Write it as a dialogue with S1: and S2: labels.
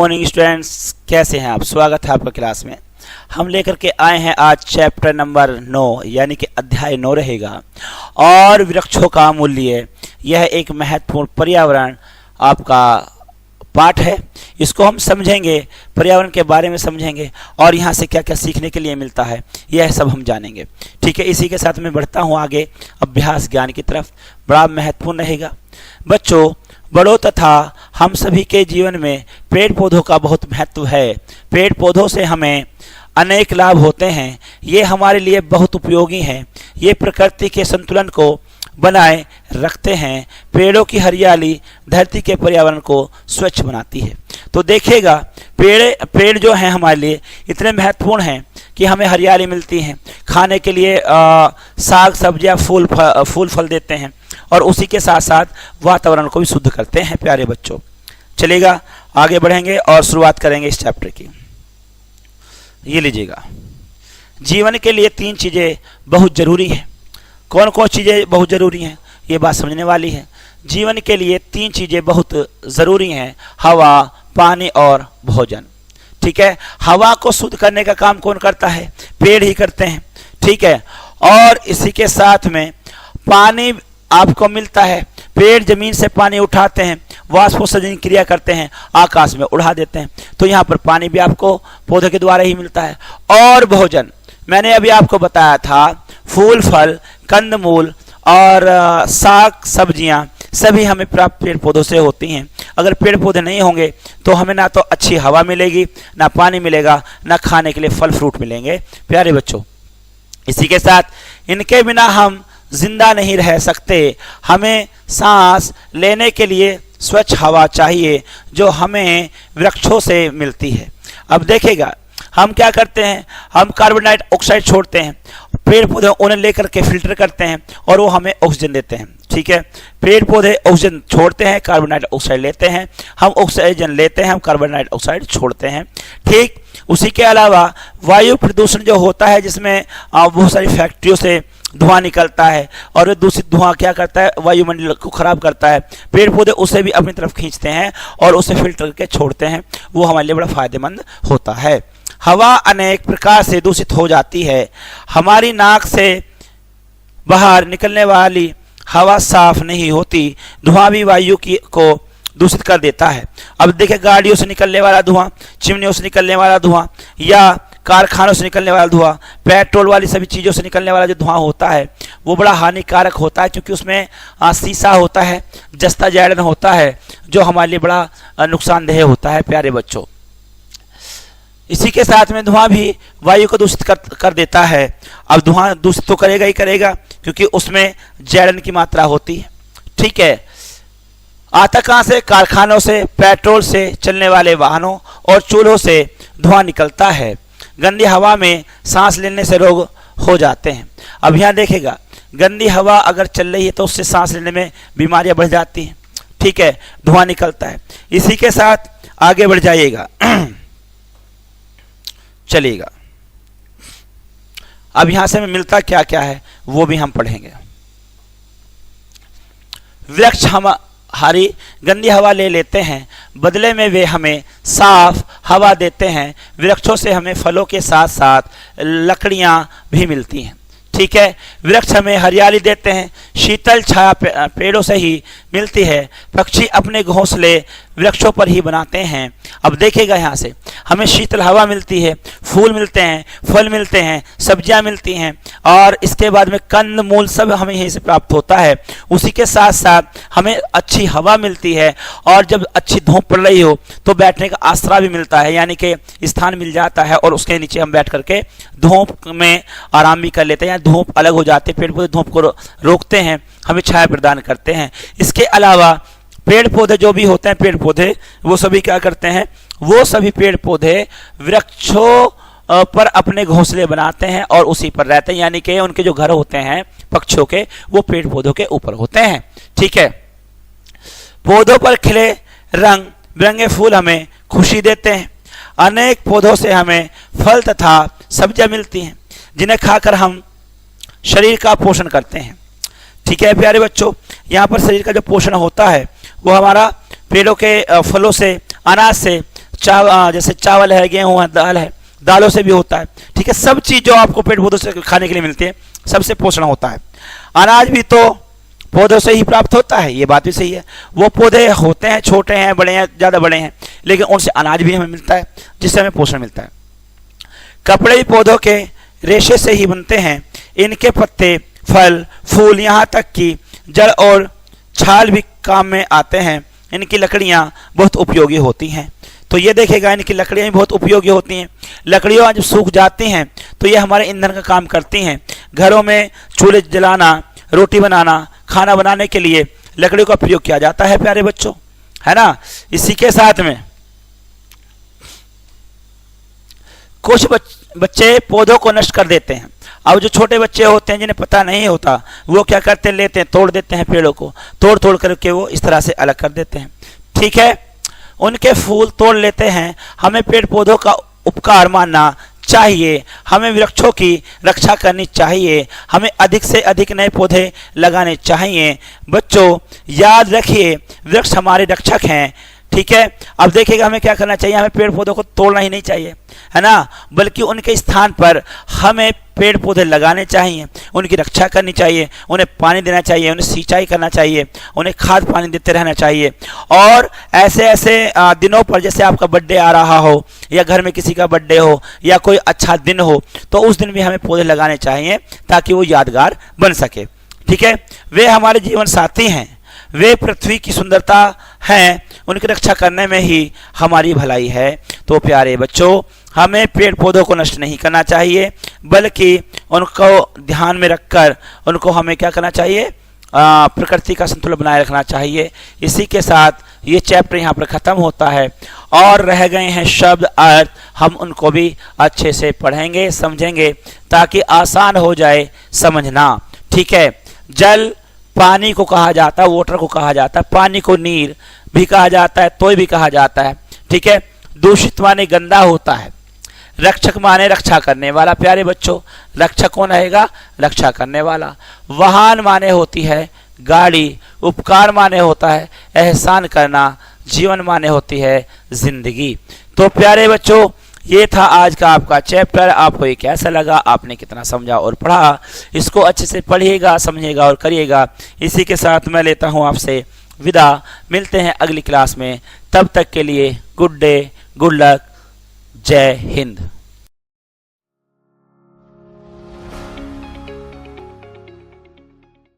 S1: Morning students, कैसे हैं आप? स्वागत है आपका क्लास में। हम लेकर के आए हैं आज चैप्टर नंबर 9 यानी कि अध्याय 9 रहेगा और वृक्षों का मूल्य। यह एक महत्वपूर्ण पर्यावरण आपका पाठ है। इसको हम समझेंगे, पर्यावरण के बारे में समझेंगे और यहाँ से क्या क्या सीखने के लिए मिलता है यह सब हम जानेंगे। ठीक है, इसी के साथ मैं बढ़ता हूँ आगे अभ्यास ज्ञान की तरफ। बड़ा महत्वपूर्ण रहेगा बच्चों। बड़ों तथा हम सभी के जीवन में पेड़ पौधों का बहुत महत्व है। पेड़ पौधों से हमें अनेक लाभ होते हैं। ये हमारे लिए बहुत उपयोगी हैं। ये प्रकृति के संतुलन को बनाए रखते हैं। पेड़ों की हरियाली धरती के पर्यावरण को स्वच्छ बनाती है। तो देखिएगा, पेड़ जो हैं हमारे लिए इतने महत्वपूर्ण हैं कि हमें हरियाली मिलती है, खाने के लिए साग सब्जियां फूल फल देते हैं और उसी के साथ साथ वातावरण को भी शुद्ध करते हैं। प्यारे बच्चों, चलिएगा आगे बढ़ेंगे और शुरुआत करेंगे इस चैप्टर की। ये लीजिएगा, जीवन के लिए 3 चीज़ें बहुत ज़रूरी हैं। कौन कौन चीज़ें बहुत ज़रूरी हैं ये बात समझने वाली है। जीवन के लिए 3 चीज़ें बहुत ज़रूरी हैं: हवा, पानी और भोजन। ठीक है, हवा को शुद्ध करने का काम कौन करता है? पेड़ ही करते हैं। ठीक है, और इसी के साथ में पानी आपको मिलता है। पेड़ जमीन से पानी उठाते हैं, वाष्पोत्सर्जन क्रिया करते हैं, आकाश में उड़ा देते हैं। तो यहाँ पर पानी भी आपको पौधे के द्वारा ही मिलता है। और भोजन, मैंने अभी आपको बताया था, फूल फल कंदमूल और साग सब्जियां सभी हमें प्राप्त पेड़ पौधों से होती हैं। अगर पेड़ पौधे नहीं होंगे तो हमें ना तो अच्छी हवा मिलेगी, ना पानी मिलेगा, ना खाने के लिए फल फ्रूट मिलेंगे। प्यारे बच्चों, इसी के साथ इनके बिना हम जिंदा नहीं रह सकते। हमें सांस लेने के लिए स्वच्छ हवा चाहिए जो हमें वृक्षों से मिलती है। अब देखिएगा, हम क्या करते हैं, हम कार्बन डाइऑक्साइड छोड़ते हैं। पेड़ पौधे उन्हें लेकर के फिल्टर करते हैं और वो हमें ऑक्सीजन देते हैं। ठीक है, पेड़ पौधे ऑक्सीजन छोड़ते हैं, कार्बन डाइऑक्साइड लेते हैं। हम ऑक्सीजन लेते हैं, हम कार्बन डाइऑक्साइड छोड़ते हैं। ठीक, उसी के अलावा वायु प्रदूषण जो होता है, जिसमें बहुत सारी फैक्ट्रियों से धुआं निकलता है और वो दूषित धुआं क्या करता है, वायुमंडल को खराब करता है। पेड़ पौधे उसे भी अपनी तरफ खींचते हैं और उसे फिल्टर करके छोड़ते हैं। वो हमारे लिए बड़ा फायदेमंद होता है। हवा अनेक प्रकार से दूषित हो जाती है। हमारी नाक से बाहर निकलने वाली हवा साफ नहीं होती। धुआं भी वायु को दूषित कर देता है। अब देखिए, गाड़ियों से निकलने वाला धुआं, चिमनियों से निकलने वाला धुआं या कारखानों से निकलने वाला धुआं, पेट्रोल वाली सभी चीज़ों से निकलने वाला जो धुआं होता है वो बड़ा हानिकारक होता है, क्योंकि उसमें शीशा होता है, जस्ता जैलन होता है, जो हमारे लिए बड़ा नुकसानदेह होता है। प्यारे बच्चों, इसी के साथ में धुआं भी वायु को दूषित कर देता है। अब धुआं दूषित तो करेगा ही करेगा, क्योंकि उसमें जैलन की मात्रा होती है। ठीक है, आता कहाँ से? कारखानों से, पेट्रोल से चलने वाले वाहनों और चूल्हों से धुआं निकलता है। गंदी हवा में सांस लेने से रोग हो जाते हैं। अब यहाँ देखेगा, गंदी हवा अगर चल रही है तो उससे सांस लेने में बीमारियां बढ़ जाती हैं। ठीक है, धुआं निकलता है। इसी के साथ आगे बढ़ जाइएगा चलिएगा। अब यहां से हमें मिलता क्या क्या है वो भी हम पढ़ेंगे। वृक्ष हमारी गंदी हवा ले लेते हैं, बदले में वे हमें साफ हवा देते हैं। वृक्षों से हमें फलों के साथ साथ लकड़ियां भी मिलती हैं। ठीक है, वृक्ष हमें हरियाली देते हैं। शीतल छाया पेड़ों से ही मिलती है। पक्षी अपने घोंसले वृक्षों पर ही बनाते हैं। अब देखिएगा, यहाँ से हमें शीतल हवा मिलती है, फूल मिलते हैं, फल मिलते हैं, सब्जियां मिलती हैं और इसके बाद में कंद मूल सब हमें यहीं से प्राप्त होता है। उसी के साथ साथ हमें अच्छी हवा मिलती है और जब अच्छी धूप पड़ रही हो तो बैठने का आसरा भी मिलता है, यानी कि स्थान मिल जाता है और उसके नीचे हम बैठ करके धूप में आराम भी कर लेते हैं। धूप अलग हो जाते हैं, पेड़ पौधे धूप को रोकते हैं, हमें छाया प्रदान करते हैं। इसके अलावा पेड़ पौधे जो भी होते हैं, पेड़ पौधे वो सभी क्या करते हैं, वो सभी पेड़ पौधे वृक्षों पर अपने घोंसले बनाते हैं और उसी पर रहते हैं, यानी कि उनके जो घर होते हैं पक्षियों के, वो पेड़ पौधों के ऊपर होते हैं। ठीक है, पौधों पर खिले रंग बिरंगे फूल हमें खुशी देते हैं। अनेक पौधों से हमें फल तथा सब्जियां मिलती हैं, जिन्हें खाकर हम शरीर का पोषण करते हैं। ठीक है प्यारे बच्चों, यहाँ पर शरीर का जो पोषण होता है वो हमारा पेड़ों के फलों से, अनाज से, जैसे चावल है, गेहूं है, दाल है, दालों से भी होता है। ठीक है, सब चीज जो आपको पेड़ पौधों से खाने के लिए मिलती है, सबसे पोषण होता है। अनाज भी तो पौधों से ही प्राप्त होता है, ये बात भी सही है। वो पौधे होते हैं, छोटे हैं, बड़े हैं, ज़्यादा बड़े हैं, लेकिन उनसे अनाज भी हमें मिलता है, जिससे हमें पोषण मिलता है। कपड़े भी पौधों के रेशे से ही बनते हैं। इनके पत्ते, फल, फूल, यहाँ तक कि जड़ और छाल भी काम में आते हैं। इनकी लकड़ियाँ बहुत उपयोगी होती हैं। तो ये देखेगा, इनकी लकड़ियाँ भी बहुत उपयोगी होती हैं। लकड़ियाँ जब सूख जाती हैं तो ये हमारे ईंधन का काम करती हैं। घरों में चूल्हे जलाना, रोटी बनाना, खाना बनाने के लिए लकड़ी का प्रयोग किया जाता है प्यारे बच्चों, है ना। इसी के साथ में कुछ बच्चे पौधों को नष्ट कर देते हैं। अब जो छोटे बच्चे होते हैं जिन्हें पता नहीं होता, वो क्या करते हैं, लेते हैं, तोड़ देते हैं, पेड़ों को तोड़ तोड़ करके वो इस तरह से अलग कर देते हैं। ठीक है, उनके फूल तोड़ लेते हैं। हमें पेड़ पौधों का उपकार मानना चाहिए, हमें वृक्षों की रक्षा करनी चाहिए, हमें अधिक से अधिक नए पौधे लगाने चाहिए। बच्चों याद रखिए, वृक्ष हमारे रक्षक हैं। ठीक है, अब देखिएगा हमें क्या करना चाहिए, हमें पेड़ पौधों को तोड़ना ही नहीं चाहिए, है ना, बल्कि उनके स्थान पर हमें पेड़ पौधे लगाने चाहिए, उनकी रक्षा करनी चाहिए, उन्हें पानी देना चाहिए, उन्हें सिंचाई करना चाहिए, उन्हें खाद पानी देते रहना चाहिए। और ऐसे ऐसे दिनों पर, जैसे आपका बर्थडे आ रहा हो या घर में किसी का बर्थडे हो या कोई अच्छा दिन हो, तो उस दिन भी हमें पौधे लगाने चाहिए ताकि वो यादगार बन सके। ठीक है, वे हमारे जीवन साथी हैं, वे पृथ्वी की सुंदरता हैं, उनकी रक्षा करने में ही हमारी भलाई है। तो प्यारे बच्चों, हमें पेड़ पौधों को नष्ट नहीं करना चाहिए, बल्कि उनको ध्यान में रखकर उनको हमें क्या करना चाहिए, प्रकृति का संतुलन बनाए रखना चाहिए। इसी के साथ ये चैप्टर यहाँ पर ख़त्म होता है और रह गए हैं शब्द अर्थ। हम उनको भी अच्छे से पढ़ेंगे, समझेंगे, ताकि आसान हो जाए समझना। ठीक है, जल पानी को कहा जाता है, वाटर को कहा जाता है, पानी को नीर भी कहा जाता है, तोय भी कहा जाता है। ठीक है, दूषित माने गंदा होता है, रक्षक माने रक्षा करने वाला। प्यारे बच्चों, रक्षक कौन रहेगा, रक्षा करने वाला। वाहन माने होती है गाड़ी, उपकार माने होता है एहसान करना, जीवन माने होती है जिंदगी। तो प्यारे बच्चों, ये था आज का आपका चैप्टर। आपको ये कैसा लगा, आपने कितना समझा और पढ़ा, इसको अच्छे से पढ़िएगा, समझिएगा और करिएगा। इसी के साथ मैं लेता हूँ आपसे विदा। मिलते हैं अगली क्लास में, तब तक के लिए गुड डे, गुड लक, जय हिंद।